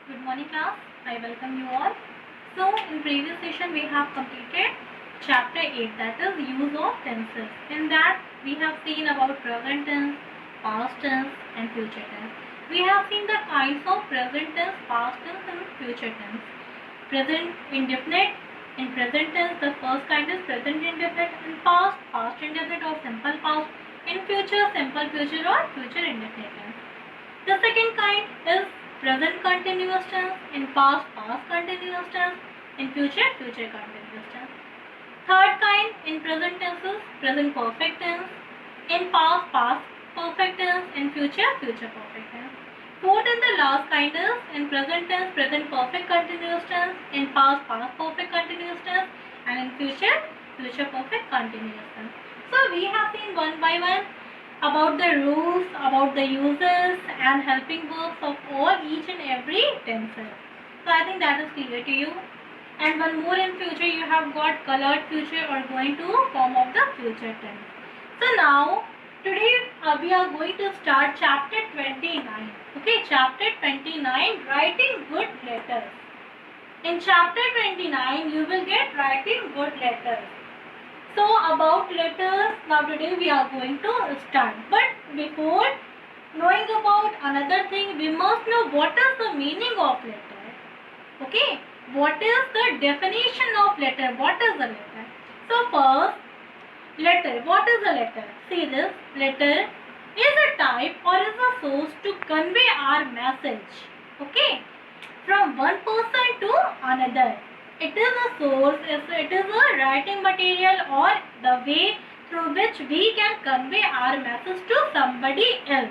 Good morning class. I welcome you all. So in previous session we have completed chapter 8, that is use of tenses. In that we have seen about present tense, past tense and future tense. We have seen the kinds of present tense, past tense and future tense. Present indefinite. In present tense the first kind is present indefinite. In past indefinite or simple past. In future simple future or future indefinite tense. The second kind is present continuous tense. In past continuous tense. In future continuous tense. Third kind in present tense is present perfect tense. In past perfect tense. In future perfect tense. Fourth and the last kind is in present tense present perfect continuous tense. In past perfect continuous tense. And in future perfect continuous tense. So we have seen one by one about the rules, about the uses and helping verbs of all each and every tenses. So I think that is clear to you. And one more in future you have got colored future or going to form of the future tense. So now today we are going to start chapter 29. Okay, chapter 29, writing good letters. In chapter 29 you will get writing good letters. So about letters, now today we are going to start. But before knowing about another thing, we must know what is the meaning of letter. Okay, what is the definition of letter? What is a letter? So first, letter. What is a letter? See this, letter is a type or is a source to convey our message. Okay, from one person to another. It is a source, it is a writing material or the way through which we can convey our message to somebody else.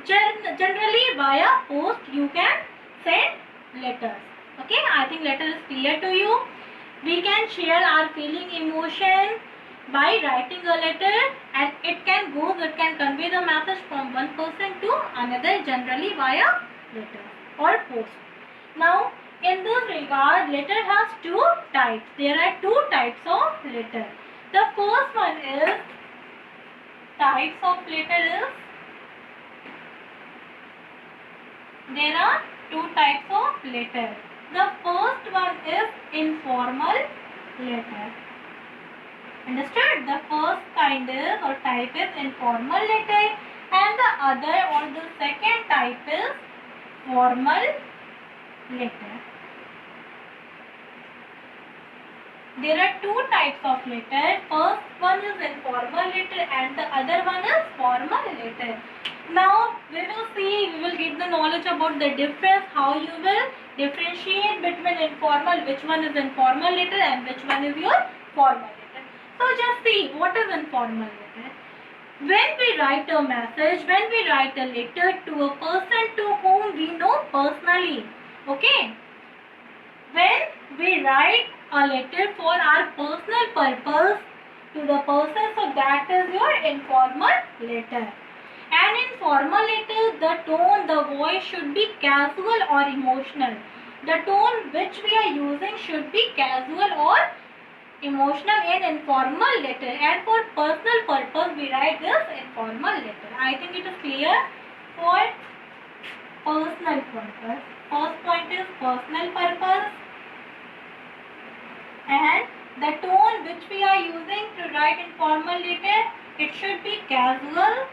Generally via post you can send letters. Okay, I think letter is clear to you. We can share our feeling, emotion by writing a letter and it can convey the message from one person to another, generally via letter or post. Now, in this regard, letter has two types. There are two types of letter. The first one is types of letter is there are two types of letter. The first one is informal letter. Understood? The first kind is or type is informal letter and the other or the second type is formal letter. There are two types of letter. First one is informal letter and the other one is formal letter. Now we will get the knowledge about the difference, how you will differentiate between informal, which one is informal letter and which one is your formal letter. So just see what is informal letter. When we write a message, when we write a letter to a person to whom we know personally, okay, when we write a letter for our personal purpose to the person, so that is your informal letter. And in formal letter, the tone, the voice should be casual or emotional. The tone which we are using should be casual or emotional in informal letter, and for personal purpose we write this informal letter. I think it is clear. For personal purpose, first point is personal purpose, and the tone which we are using to write informal letter, it should be casual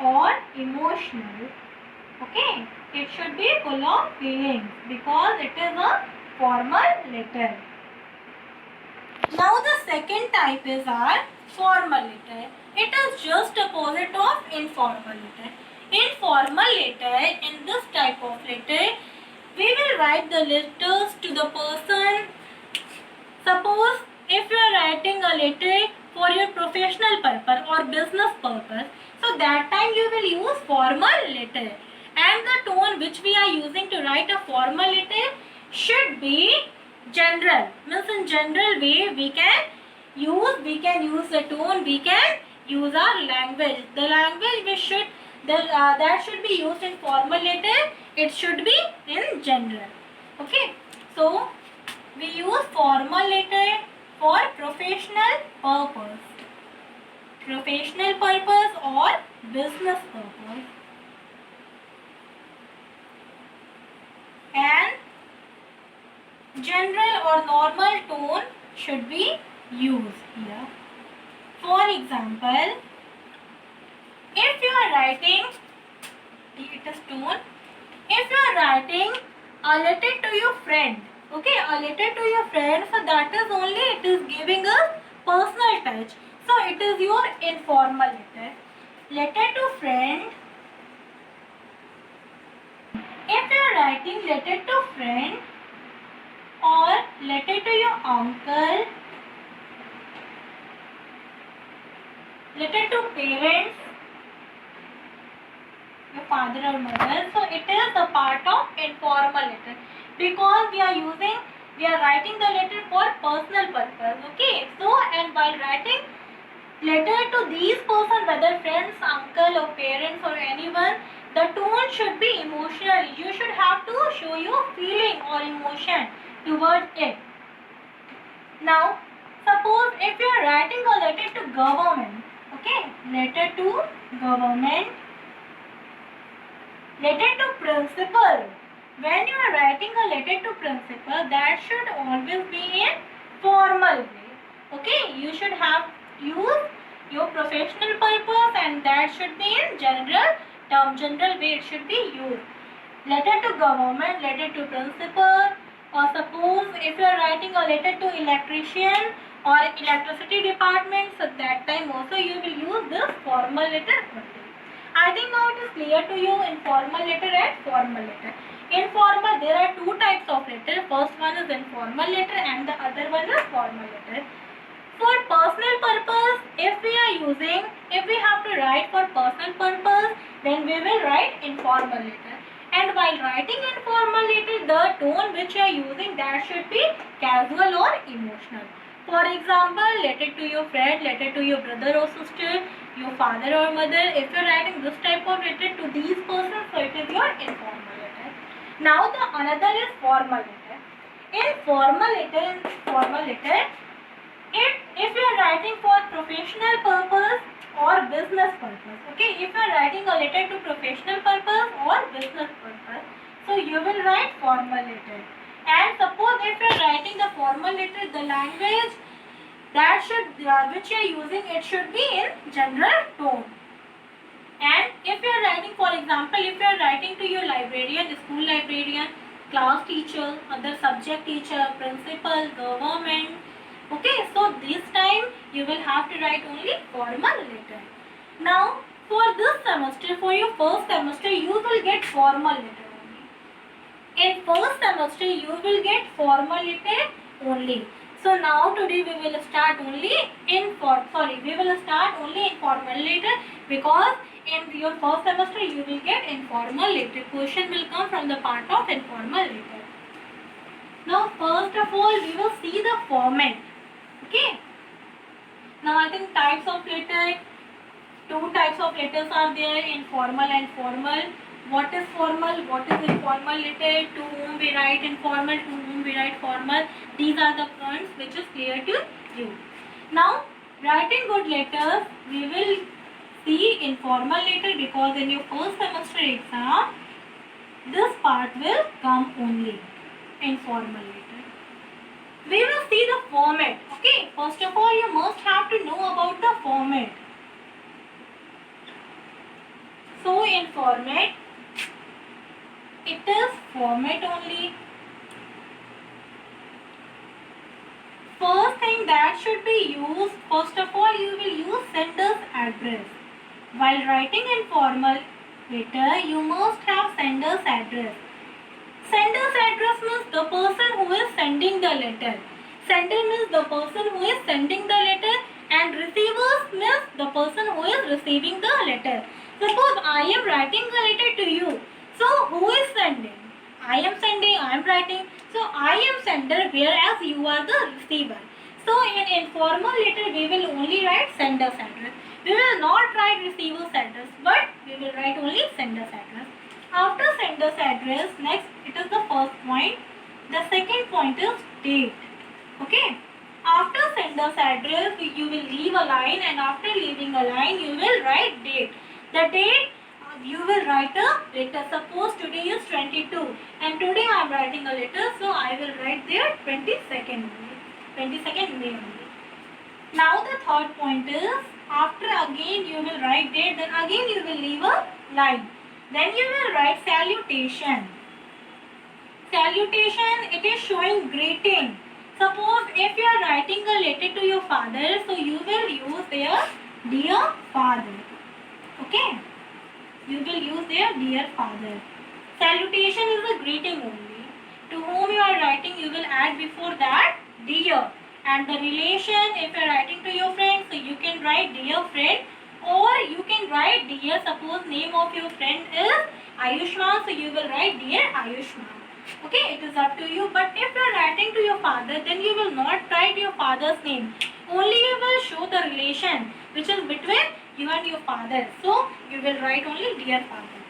or emotional. Okay, it should be full of feelings because it is a formal letter. Now the second type is our formal letter. It is just opposite of informal letter. Informal letter, in this type of letter, we will write the letters to the person. Suppose if you are writing a letter for your professional purpose or business purpose, so that time you will use formal letter. And the tone which we are using to write a formal letter should be general. Means in general way we can use the tone, we can use our language. The language we should that should be used in formal letter, it should be in general. Okay, so we use formal letter for professional purpose or business purpose. general or normal tone should be used here. For example, if you are writing, it is tone, if you are writing a letter to your friend, okay, a letter to your friend, so that is only, it is giving us personal touch. So it is your informal letter. Letter to friend. If you are writing letter to friend or letter to your uncle, letter to parents, your father or mother, so it is a part of informal letter, because we are writing the letter for personal purpose, okay. So, and while writing letter to these person, whether friends, uncle or parents or anyone, the tone should be emotional. You should have to show your feeling or emotion towards it. Now, suppose if you are writing a letter to government, okay, letter to government, letter to principal. When you are writing a letter to principal, that should always be in formal way. Okay, you should have used your professional purpose, and that should be in general way it should be used. Letter to government, letter to principal, or suppose if you are writing a letter to electrician or electricity department, so that time also you will use this formal letter only. I think now it is clear to you informal letter and formal letter. Informal, there are two types of letter. First one is informal letter and the other one is formal letter. For personal purpose, if we have to write for personal purpose, then we will write informal letter. And while writing informal letter, the tone which you are using, that should be casual or emotional. For example, letter to your friend, letter to your brother or sister, your father or mother. If you are writing this type of letter to these persons, so it is your informal letter. Now the another is formal letter. In formal letter, if you are writing for professional purpose or business purpose, okay, if you are writing a letter to professional purpose or business purpose, so you will write formal letter. And suppose if you are writing the formal letter, the language that which you are using, it should be in general tone. And if you are writing, for example, if you are writing to your librarian, school librarian, class teacher, other subject teacher, principal, government, okay, so this time you will have to write only formal letter. Now for this semester, for your first semester, you will get formal letter only. In first semester you will get formal letter only. So now today we will start only in formal letter, because in your first semester you will get informal letter. Question will come from the part of informal letter. Now first of all we will see the format. Okay. Now I think types of letter, two types of letters are there, informal and formal. What is formal? What is informal letter? To whom we write informal, to whom we write formal. These are the points which is clear to you. Now writing good letters, we will see informal letter, because in your first semester exam this part will come only, informal letter. We will see the format. Okay, first of all you must have to know about the format. So in format, it is format only. First thing that should be used, first of all you will use sender's address. While writing informal letter, you must have sender's address. Sender's address means the person who is sending the letter. Sender means the person who is sending the letter, and receivers means the person who is receiving the letter. Suppose I am writing a letter to you. So who is sending? I am sending, I am writing. So I am sender, whereas you are the receiver. So in informal letter we will only write sender's address. We will not write receiver's address, but we will write only sender's address. After sender's address, next it is the first point. The second point is date. Okay. After sender's address, you will leave a line, and after leaving a line, you will write date. The date, you will write a letter. Suppose today is 22 and today I am writing a letter, so I will write there 22nd May only. Now the third point is, after again you will write date, then again you will leave a line. Then you will write salutation. Salutation, it is showing greeting. Suppose if you are writing a letter to your father, so you will use their dear father. Okay? You will use their dear father. Salutation is a greeting only. To whom you are writing, you will add before that dear. And the relation, if you are writing to your friend, so you can write dear friend, or you can write dear, suppose name of your friend is Ayushman, so you will write dear Ayushman. Okay, it is up to you. But if you are writing to your father, then you will not write your father's name. Only you will show the relation which is between you and your father. So you will write only dear father.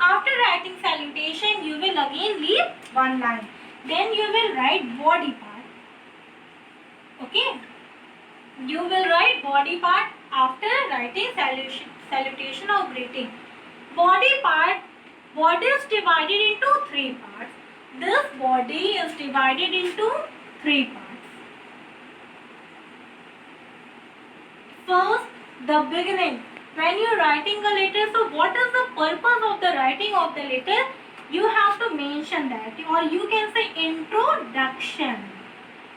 After writing salutation, you will again leave one line. Then you will write body part. Okay, you will write body part after writing salutation or greeting. Body part, body is divided into three parts. This body is divided into three parts. First, the beginning. When you are writing a letter, so what is the purpose of the writing of the letter? You have to mention that, or you can say introduction.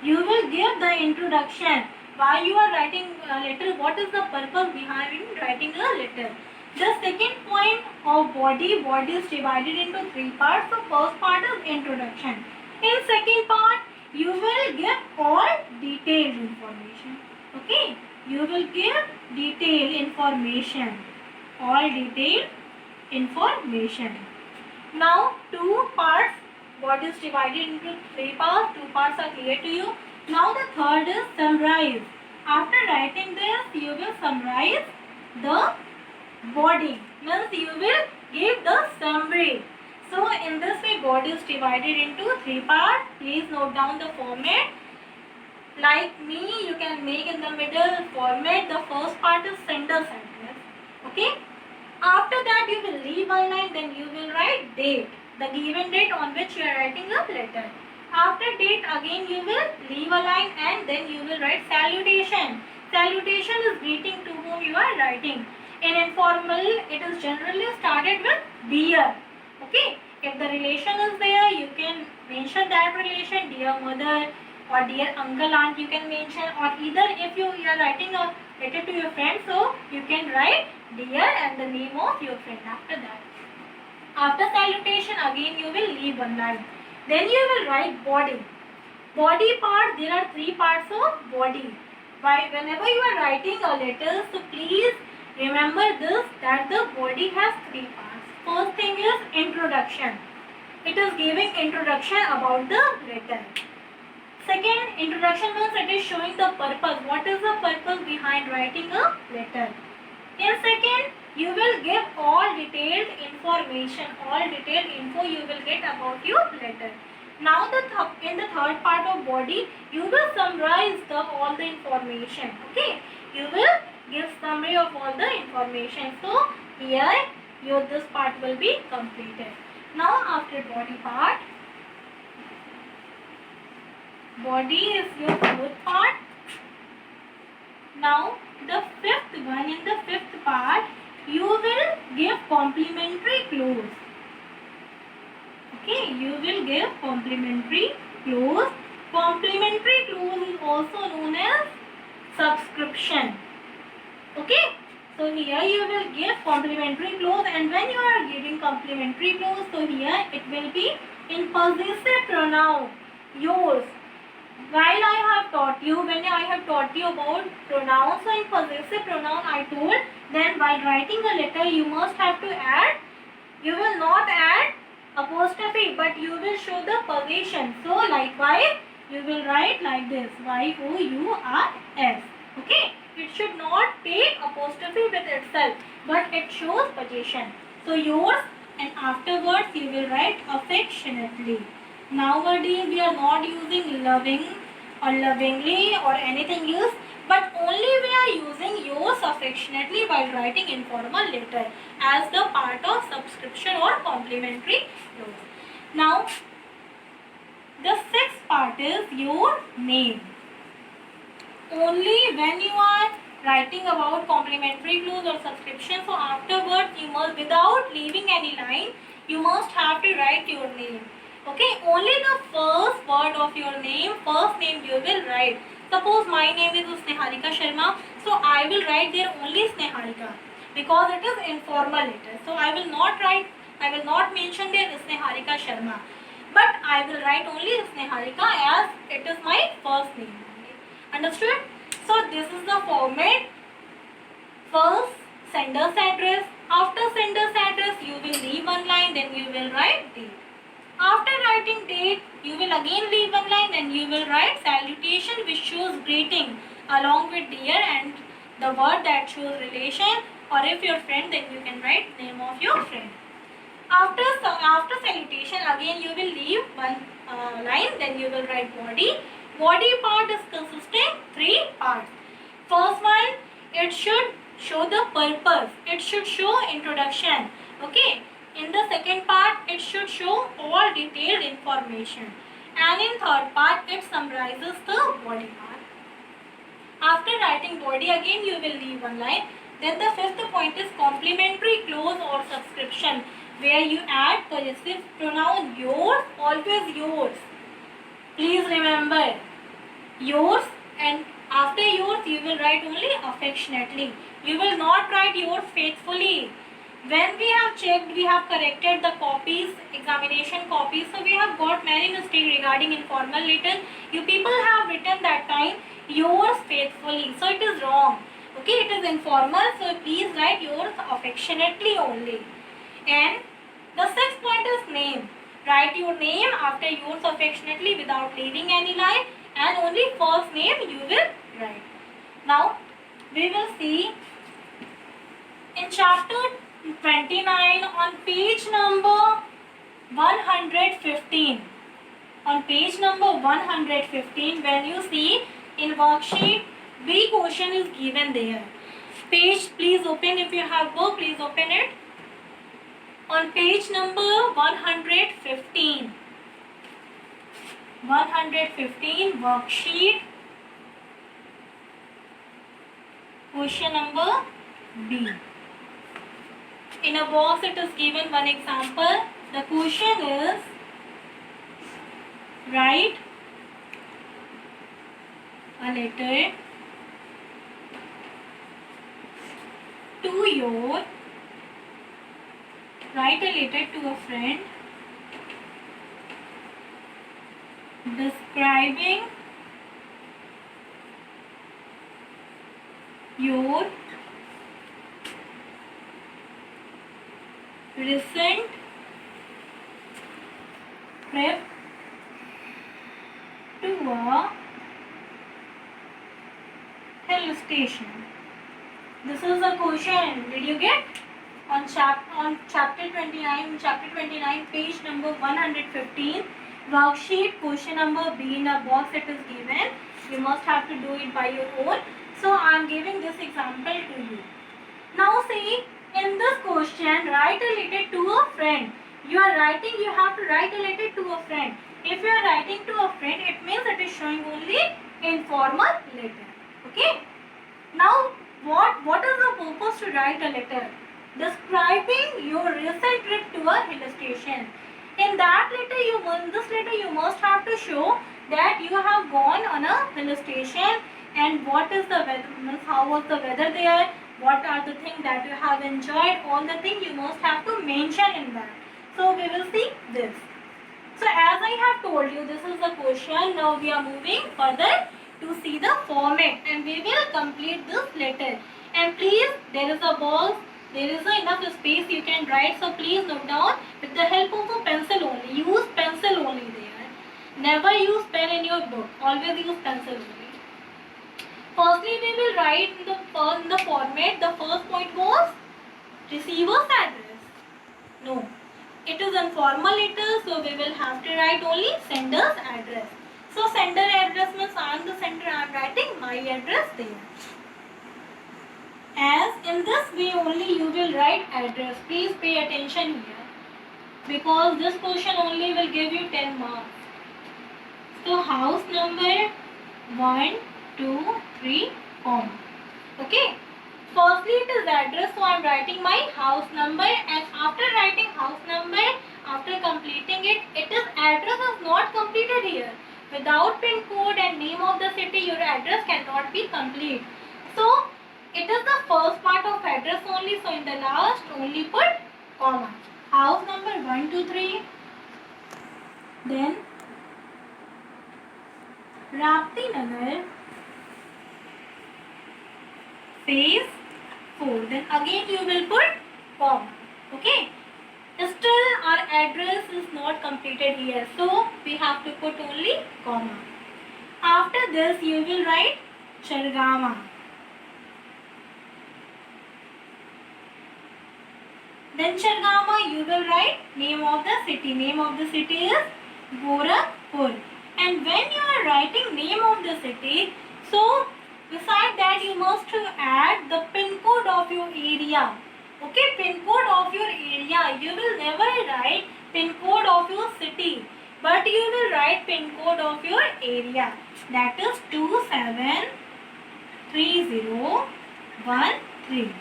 You will give the introduction. Why you are writing a letter? What is the purpose behind writing a letter? The second point of body is divided into three parts. So first part is introduction. In second part, you will give all detailed information. Okay, you will give detailed information. All detailed information. Now two parts. Body is divided into three parts. Two parts are clear to you. Now the third is summarize. After writing this, you will summarize the body. Means you will give the summary. So in this way, body is divided into three parts. Please note down the format. Like me, you can make in the middle format. The first part is sender's address. Okay. After that, you will leave one line. Then you will write date. The given date on which you are writing a letter. After date, again you will leave a line and then you will write salutation. Salutation is greeting to whom you are writing. In informal, it is generally started with dear. Okay, if the relation is there, you can mention that relation, dear mother or dear uncle, aunt, you can mention, or either if you are writing a letter to your friend, so you can write dear and the name of your friend after that. After salutation, again you will leave one line. Then you will write body. Body part, there are three parts of body. Whenever you are writing a letter, so please remember this, that the body has three parts. First thing is introduction. It is giving introduction about the letter. Second, introduction means it is showing the purpose. What is the purpose behind writing a letter? In second, you will give all detailed information. All detailed info you will get about your letter. Now in the third part of body, you will summarize all the information. Okay, you will give summary of all the information. So here this part will be completed. Now after body part, body is your fourth part. Now the fifth one, in the fifth part, you will give complimentary clause. Okay, you will give complimentary clause. Complimentary clause is also known as subscription. Okay, so here you will give complimentary clause, and when you are giving complimentary clause, so here it will be in possessive pronoun, yours. While I have taught you, when I have taught you about pronouns, so in possessive pronoun I told, then while writing a letter you must have to add, you will not add apostrophe, but you will show the possession. So likewise, you will write like this, Y-O-U-R-S. Okay, it should not take apostrophe with itself, but it shows possession. So yours, and afterwards you will write affectionately. Nowadays we are not using loving or lovingly or anything else. but only we are using yours affectionately while writing informal letter as the part of subscription or complimentary clause. Now, the sixth part is your name. Only when you are writing about complimentary clause or subscription, so afterwards you must, without leaving any line, you must have to write your name. Okay, only the first word of your name, first name you will write. Suppose my name is Sneharika Sharma, so I will write there only Sneharika because it is informal letter. So I will not mention there Sneharika Sharma, but I will write only Sneharika as it is my first name. Understood? So this is the format. First, sender's address. After sender's address, you will leave one line, then you will write date. After writing date, you will again leave one line, then you will write salutation, which shows greeting along with dear and the word that shows relation, or if your friend, then you can write name of your friend. After salutation, again you will leave one line, then you will write body. Body part is consisting three parts. First one, it should show the purpose. It should show introduction. Okay. In the second part, it should show all detailed information. And in third part, it summarizes the body part. After writing body, again you will leave one line. Then the fifth point is complementary clause or subscription, where you add possessive pronoun yours, always yours. Please remember, yours, and after yours you will write only affectionately. You will not write yours faithfully. When we have checked, we have corrected the copies, examination copies, so we have got many mistakes regarding informal letter. You people have written that time yours faithfully, so it is wrong. Okay, it is informal, so please write yours affectionately only. And the sixth point is name. Write your name after yours affectionately without leaving any line, and only first name you will write. Now we will see in chapter 29 on page number 115. On page number 115, when you see in worksheet B question is given there. Page, please open, if you have book, please open it. On page number 115. 115 worksheet question number B. In a box it is given one example. The question is, write a letter to your, write a letter to a friend describing your recent trip to a hill station. This is the question. Did you get? On chapter 29, page number 115, worksheet question number B, in a box it is given. You must have to do it by your own. So I am giving this example to you. Now see, in this question, write a letter to a friend. You have to write a letter to a friend. If you are writing to a friend, it means it is showing only informal letter. Okay. Now what is the purpose to write a letter? Describing your recent trip to a hill station. In that letter, you must have to show that you have gone on a hill station, and what is the weather, how was the weather there, what are the things that you have enjoyed, all the things you must have to mention in that. So we will see this. So as I have told you, this is the question. Now we are moving further to see the format, and we will complete this letter. And please, there is a box, there is enough space you can write, so please note down with the help of a pencil only. Use pencil only there. Never use pen in your book. Always use pencil only. Firstly, we will write in the format. The first point was receiver's address. No, it is informal letter, so we will have to write only sender's address. So sender address means I am the sender, I am writing my address there. As in this way only you will write address. Please pay attention here, because this question only will give you 10 marks. So house number 1, 2, 3, comma. Okay. Firstly it is address, so I am writing my house number, and after writing house number, after completing it, it is address is not completed here. Without pin code and name of the city, your address cannot be complete. So it is the first part of address only, so in the last only put comma. House number 1, 2, 3. Then Rapti Nagar, phase 4. Then again you will put comma. Okay. Still our address is not completed here, so we have to put only comma. After this you will write Chargaon. Then Chargaon you will write name of the city. Name of the city is Gorakhpur. And when you are writing name of the city, so beside that you must add the pin code of your area. Okay, pin code of your area. You will never write pin code of your city, but you will write pin code of your area. That is 273013.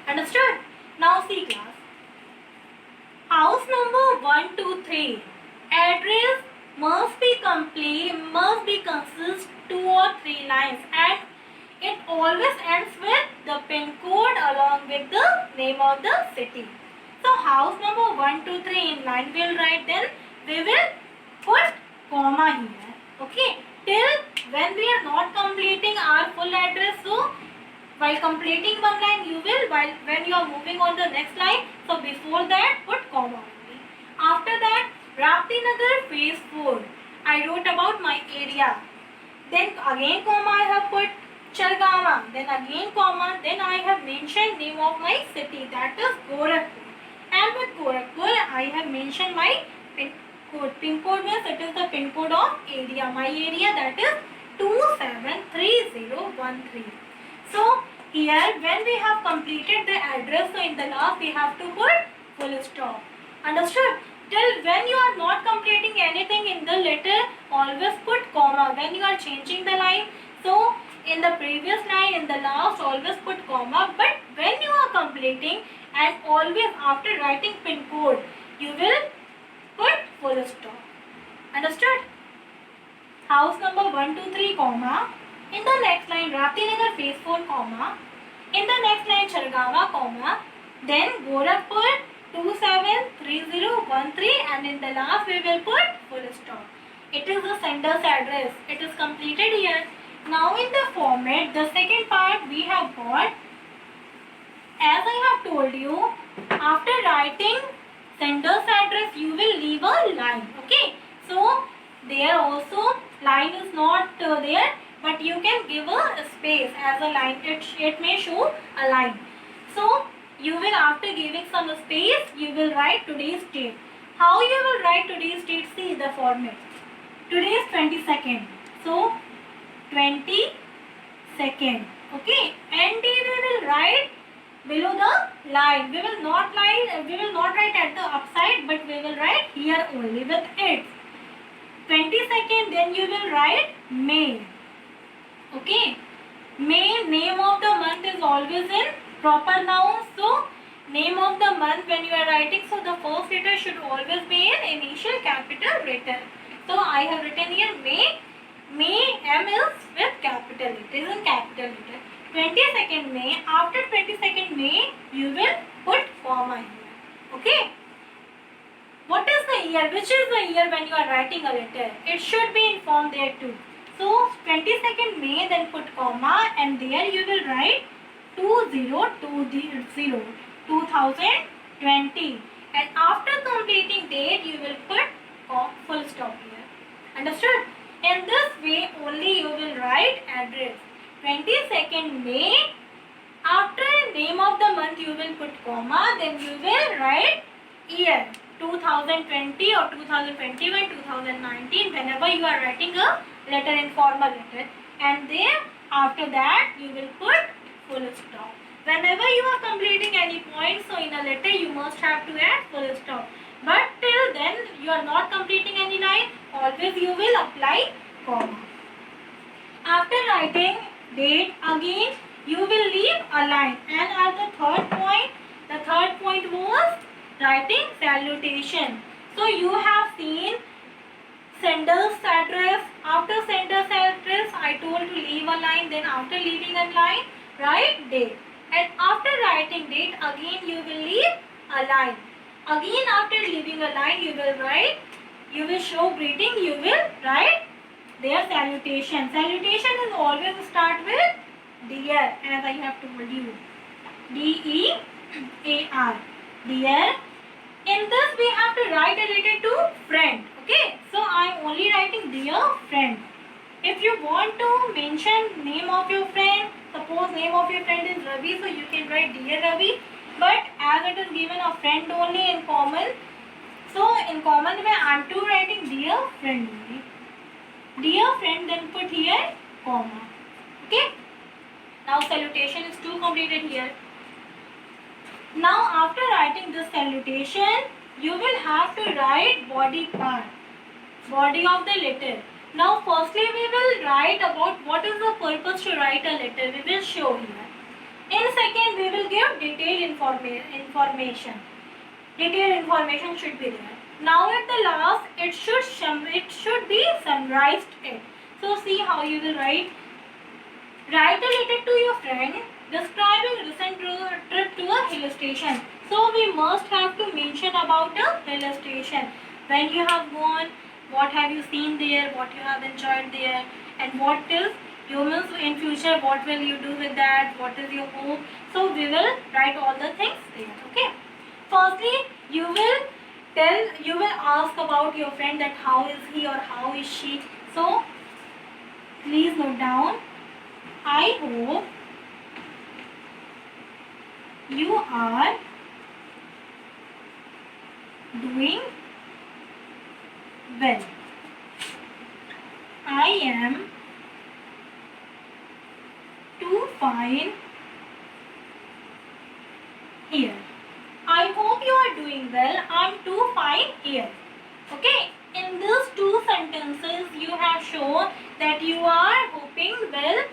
Understood? Now see class. House number 1, 2, 3. Address must be complete, must be consist 2 or 3 lines, and it always ends with the pin code along with the name of the city. So house number 1, 2, 3 in line we will write, then we will put comma here. Okay, till when we are not completing our full address, so while completing one line you will, when you are moving on the next line, so before that put comma only. After that Rapti Nagar phase 4. I wrote about my area. Then again comma I have put Chargaon. Then again comma. Then I have mentioned name of my city, that is Gorakhpur. And with Gorakhpur I have mentioned my pin code. Pin code means it is the pin code of area. My area, that is 273013. So here when we have completed the address, so in the last we have to put full stop. Understood? Till when you are not completing anything in the letter, always put comma. When you are changing the line, so in the previous line, in the last, always put comma. But when you are completing and always after writing pin code, you will put full stop. Understood? House number 1, 2, 3, comma. In the next line, Rapti Nagar phase 4, comma. In the next line, Chargaon, comma. Then Gorakhpur 273013, and in the last we will put full stop. It is the sender's address. It is completed here. Now in the format, the second part we have got, as I have told you, after writing sender's address you will leave a line. Okay, so there also line is not there, but you can give a space as a line. It may show a line. So you will, after giving some space, you will write today's date. How you will write today's date? See the format. Today is 22nd. So 22nd. Okay. And we will write below the line. We will not write at the upside, but we will write here only with it. 22nd. Then you will write May. Okay. May, name of the month is always in proper noun. So name of the month when you are writing, so the first letter should always be in initial capital letter. So I have written here May. May, M is with capital. It is in capital letter. 22nd May. After 22nd May, you will put comma here. Okay. What is the year? Which is the year when you are writing a letter? It should be informed there too. So 22nd May, then put comma, and there you will write 2020, and after completing date you will put full stop here. Understood? In this way only you will write address. 22nd May, after name of the month you will put comma, then you will write year 2020. 2020 or 2021, 2019, whenever you are writing a letter, informal letter, and then after that you will put full stop. Whenever you are completing any point, so in a letter you must have to add full stop. But till then you are not completing any line, always you will apply comma. After writing date, again you will leave a line, and at the third point was writing salutation. So you have seen sender's address. After sender's address, I told to leave a line. Then after leaving a line, write date. And after writing date, again you will leave a line. Again after leaving a line, you will write, you will show greeting, you will write their salutation. Salutation is always start with dear, as I have told you. D-E-A-R. Dear. In this we have to write a letter to friend. Okay, so I am only writing dear friend. If you want to mention name of your friend, suppose name of your friend is Ravi, so you can write dear Ravi. But as it is given a friend only in common, so in common way I am to writing dear friend only. Dear friend, then put here comma. Okay. Now salutation is too completed here. Now after writing this salutation, you will have to write body part, body of the letter. Now firstly we will write about what is the purpose to write a letter. We will show here. In second we will give detailed information. Detailed information should be there. Now at the last it should be summarized it. So see how you will write. Write a letter to your friend describing recent trip to a hill station. So we must have to mention about a hill station. When you have gone, what have you seen there, what you have enjoyed there, and what is humans in future, what will you do with that, what is your hope. So we will write all the things there. Okay. Firstly, you will ask about your friend that how is he or how is she. So please note down. I hope you are doing well. I am too fine here. I hope you are doing well. I am too fine here. Okay. In these two sentences, you have shown that you are hoping well.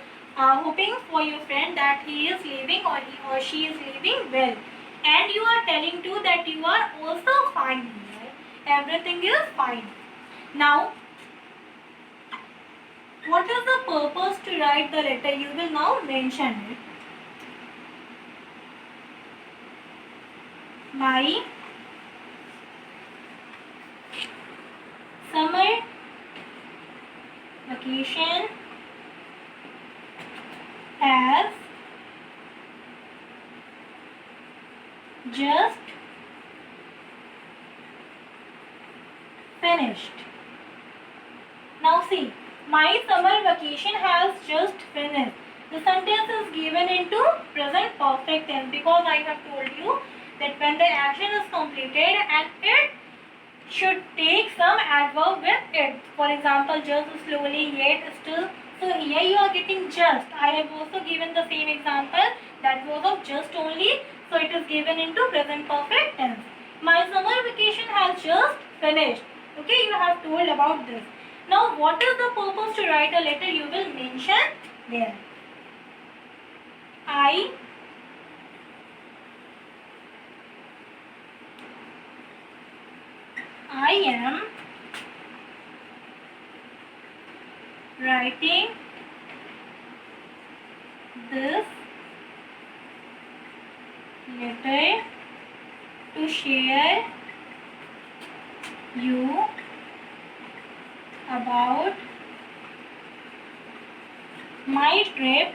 Hoping for your friend that he is living or he or she is living well, and you are telling too that you are also fine here. Everything is fine. Now, what is the purpose to write the letter? You will now mention it. My summer vacation has just finished. Now see, my summer vacation has just finished. The sentence is given into present perfect tense because I have told you that when the action is completed and it should take some adverb with it. For example, just, slowly, yet, still. So here you are getting just. I have also given the same example that was of just only. So it is given into present perfect tense. My summer vacation has just finished. Okay, you have told about this. Now what is the purpose to write a letter? You will mention there. I am writing this letter to share you about my trip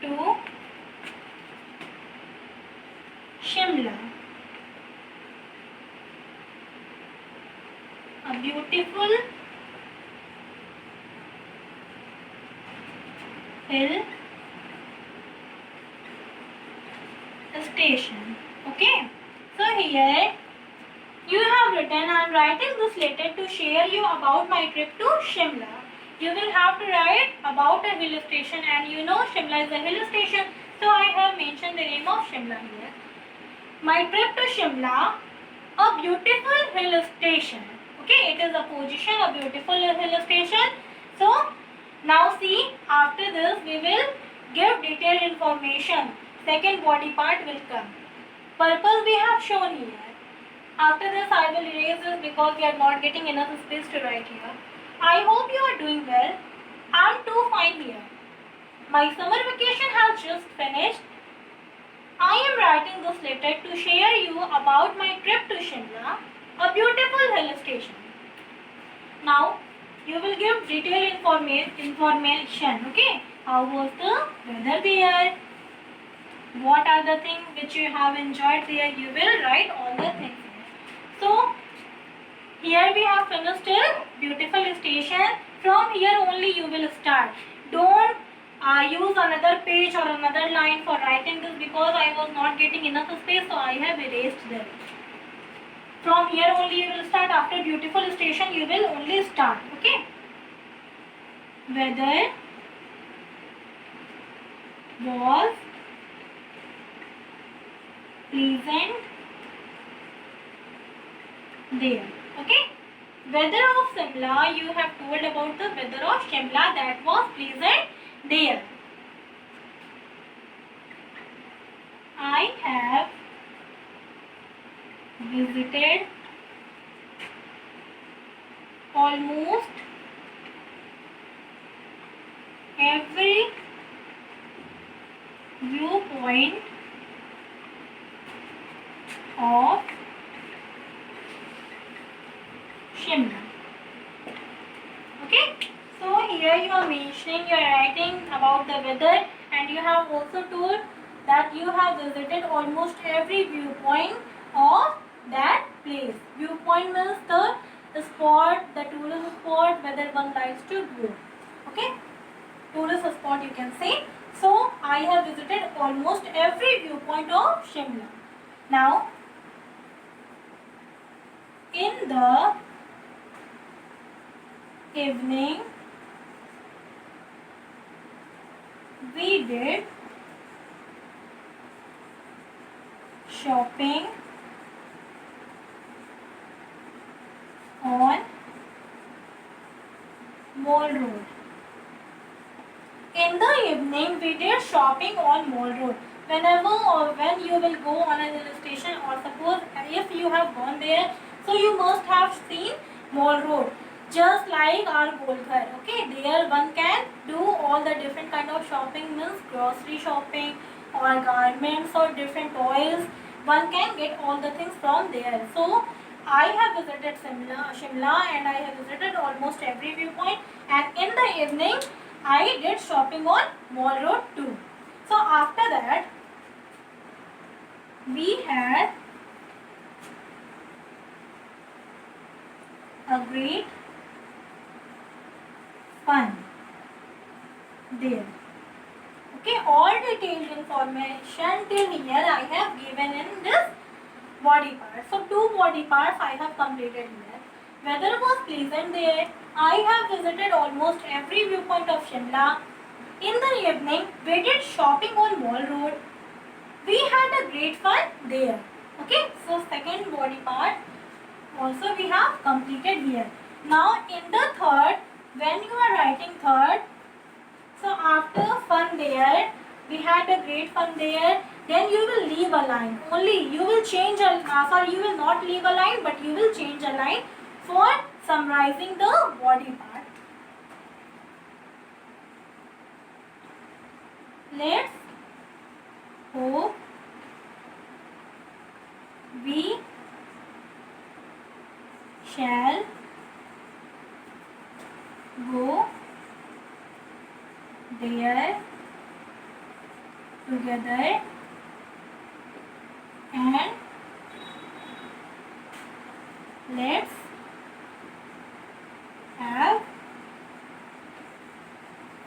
to Shimla. A beautiful hill station. Okay. then I am writing this letter to share you about my trip to Shimla. You will have to write about a hill station, and you know Shimla is a hill station, so I have mentioned the name of Shimla here. My trip to Shimla, a beautiful hill station. Okay, it is a position, a beautiful hill station. So now see, after this we will give detailed information. Second body part will come. Purpose we have shown here. After this I will erase this because we are not getting enough space to write here. I hope you are doing well. I am too fine here. My summer vacation has just finished. I am writing this letter to share you about my trip to Shimla, a beautiful hill station. Now you will give detailed information. Okay, how was the weather there? What are the things which you have enjoyed there? You will write all the things here. So here we have finished a beautiful station. From here only you will start. Don't use another page or another line for writing this because I was not getting enough space, so I have erased them. From here only you will start. After beautiful station you will only start. Okay. Weather was pleasant there. Okay. Weather of Shimla, you have told about the weather of Shimla, that was pleasant there. I have visited almost every viewpoint of Shimla. Okay, so here you are mentioning, you are writing about the weather, and you have also told that you have visited almost every viewpoint of that place. Viewpoint means the spot, the tourist spot, whether one likes to go. Okay, tourist spot you can say. So I have visited almost every viewpoint of Shimla. Now in the evening we did shopping on Mall Road. In the evening we did shopping on Mall Road. Whenever or when you will go on a hill station, or suppose if you have gone there, so you must have seen Mall Road. Just like our Golghar, okay, there one can do all the different kind of shopping, means grocery shopping or garments or different toys. One can get all the things from there. So I have visited Shimla and I have visited almost every viewpoint, and in the evening I did shopping on Mall Road too. So after that we had a great fun there. Okay, all detailed information till here I have given in this body part. So 2 body parts I have completed here. Weather was pleasant there. I have visited almost every viewpoint of Shimla. In the evening we did shopping on Mall Road. We had a great fun there. Okay, so second body part also we have completed here. Now in the third, when you are writing third, so after fun there, we had a great fun there, then you will leave a line. Only you will change you will not leave a line, but you will change a line for summarizing the body part. Let's hope we shall go there together and let's have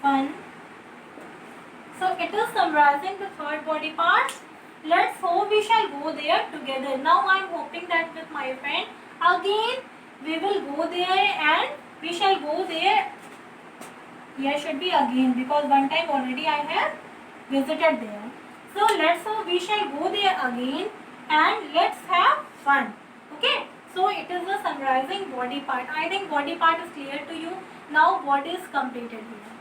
fun. So it is summarizing the third body part. Let's hope we shall go there together. Now I am hoping that with my friend Again we will go there and we shall go there. Here should be again because one time already I have visited there. So we shall go there again and let's have fun. Okay. So it is the summarizing body part. I think body part is clear to you. Now body is completed here.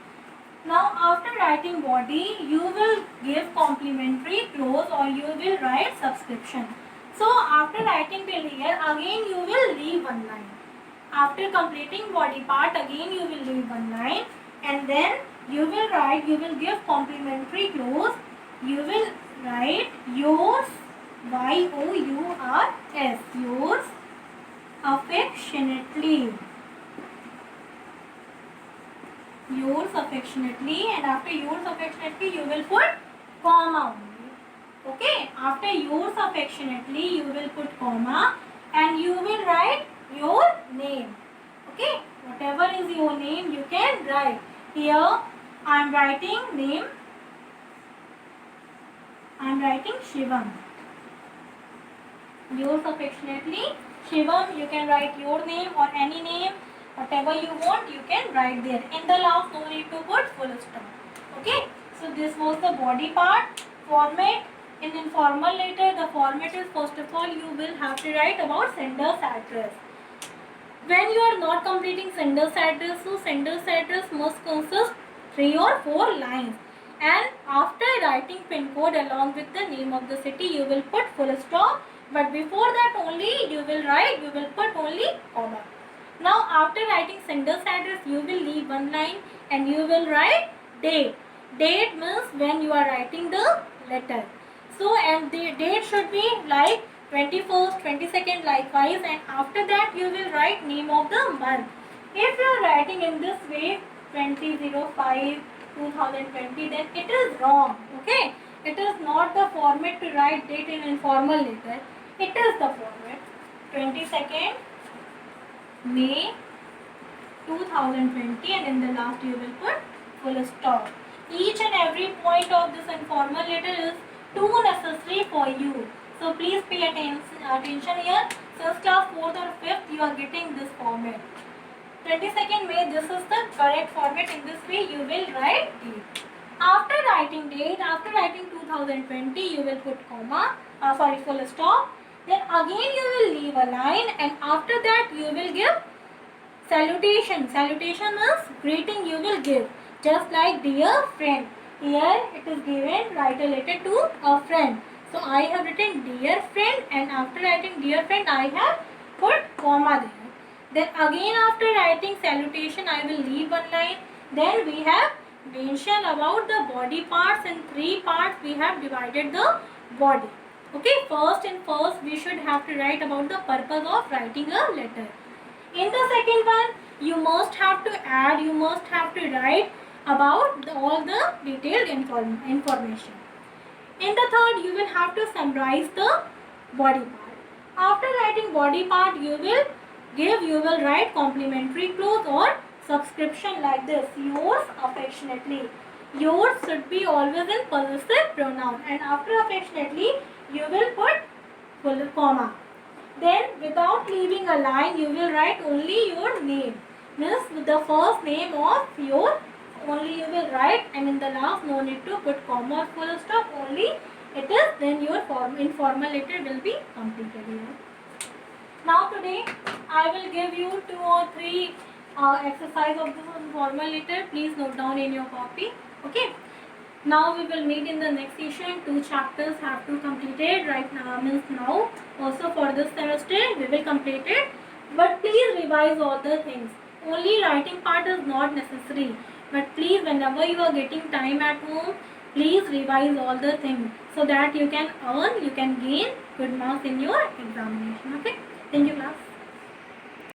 Now after writing body, you will give complimentary clause or you will write subscription. So after writing till here, again you will leave one line. After completing body part, again you will leave one line and then you will write, you will give complimentary clause. You will write yours, yours, yours affectionately. Yours affectionately, and after yours affectionately you will put comma only. Okay, after yours affectionately you will put comma and you will write your name. Okay, whatever is your name you can write. Here I am writing name. I am writing Shivam. Yours affectionately Shivam. You can write your name or any name. Whatever you want, you can write there. In the last, no need to put full stop. Okay. So this was the body part. Format. In informal letter, the format is first of all you will have to write about sender's address. When you are not completing sender's address, so sender's address must consist 3 or 4 lines. And after writing pin code along with the name of the city, you will put full stop. But before that only you will put only comma. Now after writing sender's address, you will leave one line and you will write date. Date means when you are writing the letter. So and the date should be like 21st, 22nd likewise, and after that you will write name of the month. If you are writing in this way 2005 2020, then it is wrong. Okay, it is not the format to write date in informal letter. It is the format 22nd May 2020 and in the last you will put full stop. Each and every point of this informal letter is too necessary for you. So please pay attention here. Since class 4th or 5th you are getting this format. 22nd May, this is the correct format. In this way you will write date. After writing date, after writing 2020 you will put comma, full stop. Then again you will leave a line and after that you will give salutation. Salutation means greeting you will give. Just like dear friend. Here it is given, write a letter to a friend. So I have written dear friend and after writing dear friend I have put comma there. Then again after writing salutation I will leave one line. Then we have mentioned about the body parts. In 3 parts we have divided the body. Okay, first we should have to write about the purpose of writing a letter. In the second one, you must have to add, you must have to write about all the detailed information. In the third, you will have to summarize the body part. After writing body part, you will write complimentary clause or subscription like this. Yours affectionately. Yours should be always in possessive pronoun and after affectionately, you will put full comma. Then without leaving a line you will write only your name. Means the first name of your only you will write and in the last no need to put comma or full stop only. It is then your informal letter will be completed here. Now today I will give you 2 or 3 exercise of this informal letter. Please note down in your copy. Okay. Now we will meet in the next session. 2 chapters have to complete it right now. Means now also for this semester we will complete it. But please revise all the things. Only writing part is not necessary. But please whenever you are getting time at home, please revise all the things so that you can gain good marks in your examination. Okay. Thank you class.